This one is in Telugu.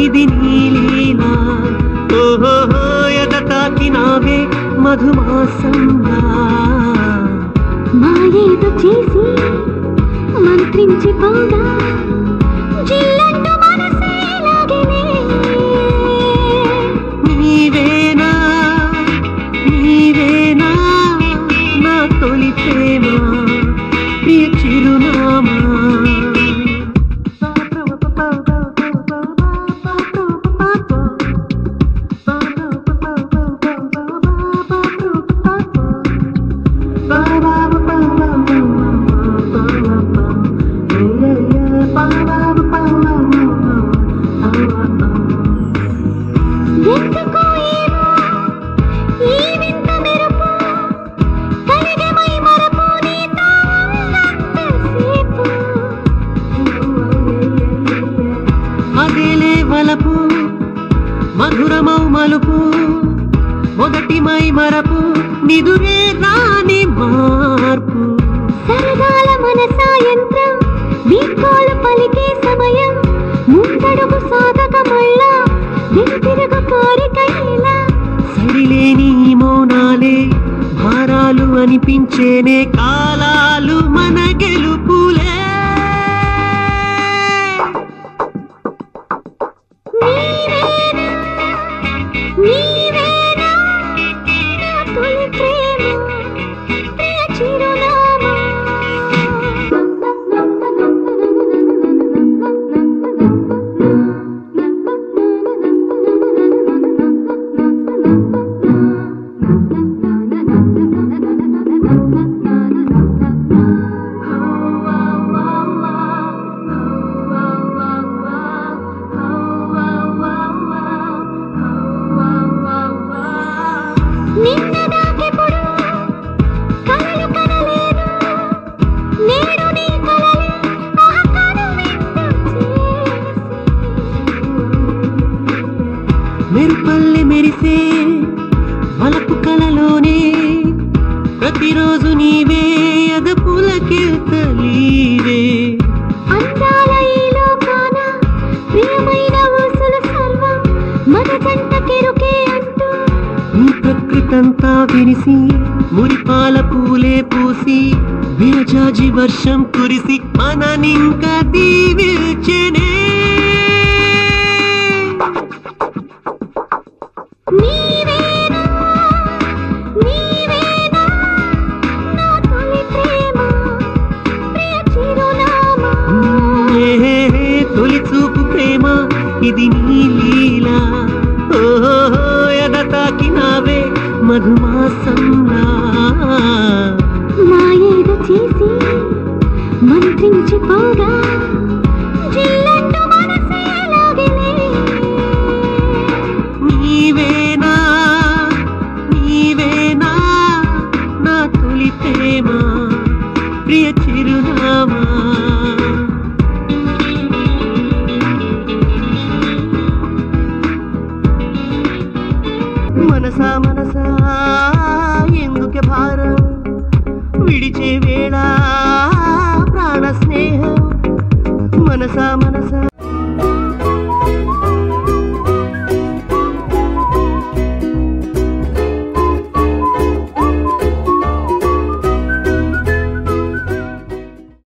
ఇది నీ లీలా ఓహో ఎద తాకినావే మధుమాసంగా మాయేదో చేసి మంత్రించిపోగా జిల్లంటూ మనసే లాగినే నీవేనా నీవేనా నా తొలి ప్రేమ ప్రియ చిరునామా మధురమౌ మలుపు మొదటి మై మరపు నిదురే రాని మార్పు సరదాల మన సాయంత్రం వీకోలు పలికే సమయం ముందడుగు సాధక మళ్ళా వెనుతిరుగు కోరికైలా సరిలేని మౌనాలే భారాలు అనిపించేనే కాలాలు మన గెలుపులే మెరుపల్లె మెరిసే వలపు కలలోనే ప్రతిరోజు నీవే అదపులకెళ్తలీవే అందాల ఈ లోకాన ప్రియమైన ఊసులు సర్వం మన జంట కెరుకే అంటూ ఈ ప్రకృతంతా విరిసి మురిపాల పూలే పూసి విరజాజి వర్షం కురిసి మననింక దీవిల్చెనే నీవేనా నీవేనా నా తొలి ప్రేమ ప్రియ చిరునామా తొలి చూపు ప్రేమ ఇది నీ లీలా ఓహో ఎద తాకినావే మధుమాసంలా మాయేదో చేసి మంత్రించిపోగా జిల్లంటూ మనసే లాగినే నీవేనా నీవేనా నా తొలి ప్రేమ ప్రియ చిరునామా మనసా మనసా ఎందుకే భారం విడిచే వేళ ప్రాణ స్నేహం మనసా